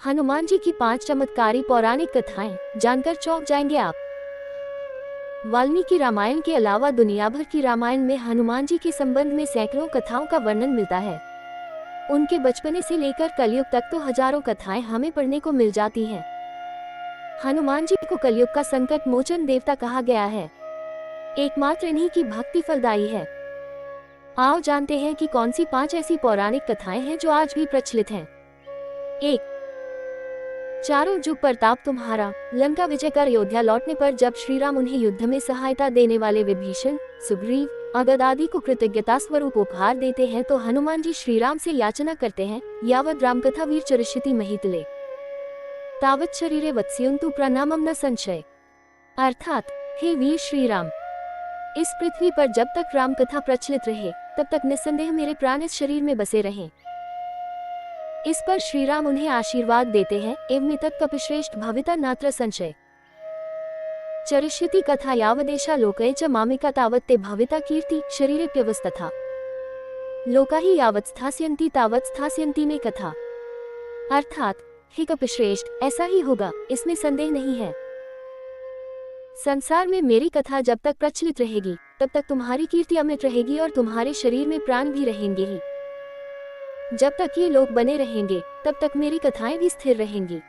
हनुमान जी की 5 चमत्कारी पौराणिक कथाएं जानकर चौंक जाएंगे आप। वाल्मीकि रामायण के अलावा दुनिया भर की रामायण में हनुमान जी के संबंध में सैकड़ों कथाओं का वर्णन मिलता है। उनके बचपने से लेकर कलयुग तक तो हजारों कथाएं हमें पढ़ने को मिल जाती हैं। हनुमान जी को कलयुग का संकट मोचन देवता कहा गया है। एकमात्र इन्हीं की भक्ति फलदायी है। आओ जानते हैं कि कौन सी 5 ऐसी पौराणिक कथाएं हैं जो आज भी प्रचलित हैं। 1। चारों जुग प्रताप तुम्हारा। लंका विजय कर अयोध्या लौटने पर जब श्री राम उन्हें युद्ध में सहायता देने वाले विभीषण, सुग्रीव, अंगद आदि को कृतज्ञता स्वरूप उपहार देते हैं तो हनुमान जी श्री राम से याचना करते हैं, यावत् रामकथा वीर चरिष्यति महितले तावत् शरीरे वत्स्यन्तु प्रणामम न संशय। अर्थात, हे वीर श्री राम, इस पृथ्वी पर जब तक राम कथा प्रचलित रहे तब तक निस्संदेह मेरे प्राण इस शरीर में बसे रहें। इस पर श्री राम उन्हें आशीर्वाद देते हैं, एवं तत् कपिश्रेष्ठ भविता नात्र संशय। चरिष्यति कथा यावदेशा लोके च मामिका तावत् ते भविता कीर्ति शरीरे प्यवस्तथा लोका ही यावत् स्थास्यन्ति तावत् स्थास्यन्ति में कथा। अर्थात, हे कपिश्रेष्ठ, ऐसा ही होगा, इसमें संदेह नहीं है। संसार में मेरी कथा जब तक प्रचलित रहेगी तब तक तुम्हारी कीर्ति अमृत रहेगी और तुम्हारे शरीर में प्राण भी रहेंगे ही। जब तक ये लोग बने रहेंगे तब तक मेरी कथाएं भी स्थिर रहेंगी।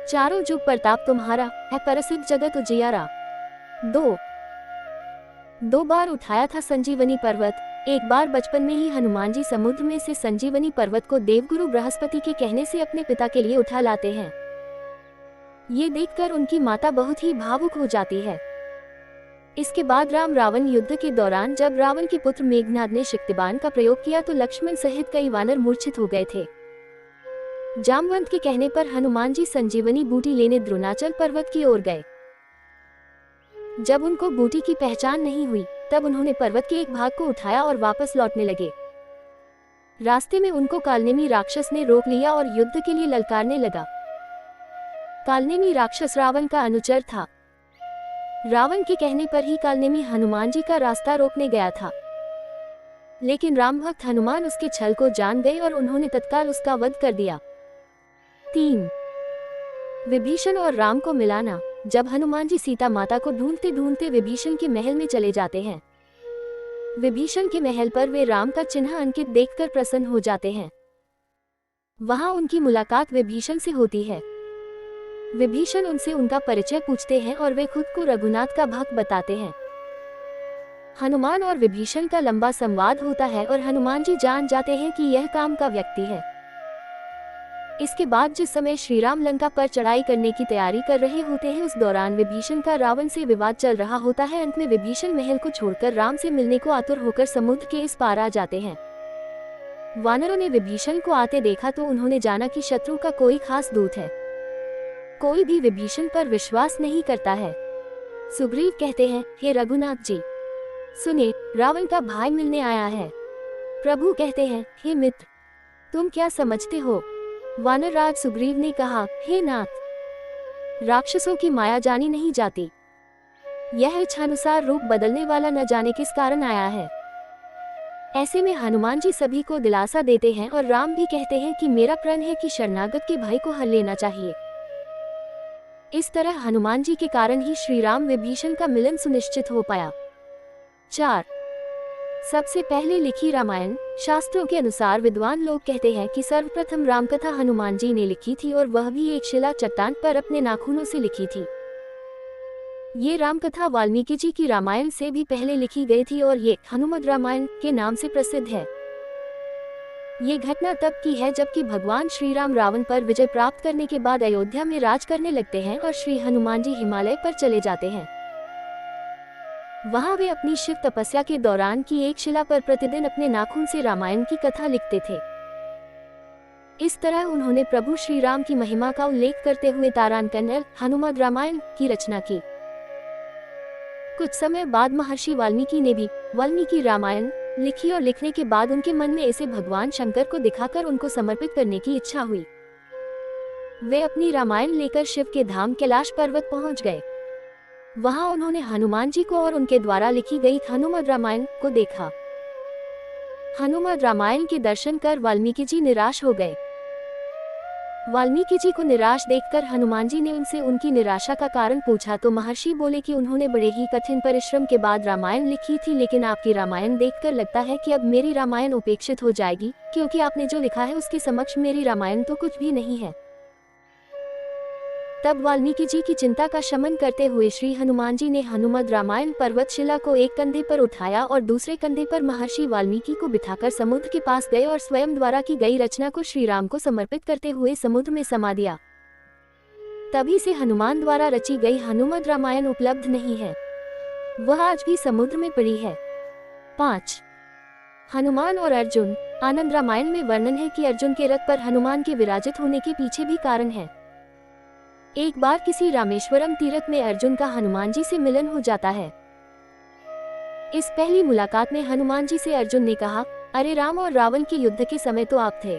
चारों जुग प्रताप तुम्हारा है प्रसिद्ध जगत उजियारा। 2 बार उठाया था संजीवनी पर्वत। एक बार बचपन में ही हनुमान जी समुद्र में से संजीवनी पर्वत को देवगुरु बृहस्पति के कहने से अपने पिता के लिए उठा लाते हैं। ये देखकर उनकी माता बहुत ही भावुक हो जाती है। इसके बाद राम रावण युद्ध के दौरान जब रावण के पुत्र मेघनाद ने शक्तिबाण का प्रयोग किया तो लक्ष्मण सहित कई वानर मूर्छित हो गए थे। जामवंत के कहने पर हनुमान जी संजीवनी बूटी लेने द्रोणाचल पर्वत की ओर गए। जब उनको बूटी की पहचान नहीं हुई तब उन्होंने पर्वत के एक भाग को उठाया और वापस लौटने लगे। रास्ते में उनको कालनेमी राक्षस ने रोक लिया और युद्ध के लिए ललकारने लगा। कालनेमी राक्षस रावण का अनुचर था। रावण के कहने पर ही कालनेमी हनुमान जी का रास्ता रोकने गया था, लेकिन राम भक्त हनुमान उसके छल को जान गए और उन्होंने तत्काल उसका वध कर दिया। 3। विभीषण और राम को मिलाना। जब हनुमान जी सीता माता को ढूंढते ढूंढते विभीषण के महल में चले जाते हैं। विभीषण के महल पर वे राम का चिन्ह अंकित देखकर प्रसन्न हो जाते हैं। वहां उनकी मुलाकात विभीषण से होती है। विभीषण उनसे उनका परिचय पूछते हैं और वे खुद को रघुनाथ का भक्त बताते हैं। हनुमान और विभीषण का लंबा संवाद होता है और हनुमान जी जान जाते हैं कि यह काम का व्यक्ति है। इसके बाद जिस समय श्री राम लंका पर चढ़ाई करने की तैयारी कर रहे होते हैं उस दौरान विभीषण का रावण से विवाद चल रहा होता है। अंत में विभीषण महल को छोड़कर राम से मिलने को आतुर होकर समुद्र के इस पार आ जाते हैं। वानरों ने विभीषण को आते देखा तो उन्होंने जाना कि शत्रु का कोई खास दूत है। कोई भी विभीषण पर विश्वास नहीं करता है। सुग्रीव कहते हैं, हे रघुनाथ जी, सुनिए, रावण का भाई मिलने आया है। प्रभु कहते हैं, हे मित्र, तुम क्या समझते हो? वानरराज सुग्रीव ने कहा, हे नाथ, राक्षसों की माया जानी नहीं जाती। यह इच्छानुसार रूप बदलने वाला न जाने किस कारण आया है। ऐसे में हनुमान जी सभी को दिलासा देते हैं और राम भी कहते हैं कि मेरा प्रण है कि शरणागत के भाई को हल लेना चाहिए। इस तरह हनुमान जी के कारण ही श्री राम विभीषण का मिलन सुनिश्चित हो पाया। 4। सबसे पहले लिखी रामायण। शास्त्रों के अनुसार विद्वान लोग कहते हैं कि सर्वप्रथम रामकथा हनुमान जी ने लिखी थी और वह भी एक शिला चट्टान पर अपने नाखूनों से लिखी थी। ये रामकथा वाल्मीकि जी की रामायण से भी पहले लिखी गई थी और ये हनुमद रामायण के नाम से प्रसिद्ध है। ये घटना तब की है जबकि भगवान श्री राम रावण पर विजय प्राप्त करने के बाद अयोध्या में राज करने लगते हैं और श्री हनुमान जी हिमालय पर चले जाते हैं। वहां वे अपनी शिव तपस्या के दौरान की एक शिला पर प्रतिदिन अपने नाखून से रामायण की कथा लिखते थे। इस तरह उन्होंने प्रभु श्री राम की महिमा का उल्लेख करते हुए तारानकन्नल हनुमद रामायण की रचना की। कुछ समय बाद महर्षि वाल्मीकि ने भी वाल्मीकि रामायण लिखी और लिखने के बाद उनके मन में इसे भगवान शंकर को दिखाकर उनको समर्पित करने की इच्छा हुई। वे अपनी रामायण लेकर शिव के धाम कैलाश पर्वत पहुंच गए। वहां उन्होंने हनुमान जी को और उनके द्वारा लिखी गई हनुमद रामायण को देखा। हनुमद रामायण के दर्शन कर वाल्मीकि जी निराश हो गए। वाल्मीकि जी को निराश देखकर हनुमान जी ने उनसे उनकी निराशा का कारण पूछा तो महर्षि बोले कि उन्होंने बड़े ही कठिन परिश्रम के बाद रामायण लिखी थी, लेकिन आपकी रामायण देखकर लगता है कि अब मेरी रामायण उपेक्षित हो जाएगी, क्योंकि आपने जो लिखा है उसके समक्ष मेरी रामायण तो कुछ भी नहीं है। तब वाल्मीकि जी की चिंता का शमन करते हुए श्री हनुमान जी ने हनुमद रामायण पर्वत शिला को एक कंधे पर उठाया और दूसरे कंधे पर महर्षि वाल्मीकि को बिठाकर समुद्र के पास गए और स्वयं द्वारा की गई रचना को श्री राम को समर्पित करते हुए समुद्र में समा दिया। तभी से हनुमान द्वारा रची गई हनुमद रामायण उपलब्ध नहीं है, वह आज भी समुद्र में पड़ी है। 5. हनुमान और अर्जुन। आनंद रामायण में वर्णन है कि अर्जुन के रथ पर हनुमान के विराजित होने के पीछे भी कारण है। एक बार किसी रामेश्वरम तीर्थ में अर्जुन का हनुमान जी से मिलन हो जाता है। इस पहली मुलाकात में हनुमान जी से अर्जुन ने कहा, अरे राम और रावण के युद्ध के समय तो आप थे।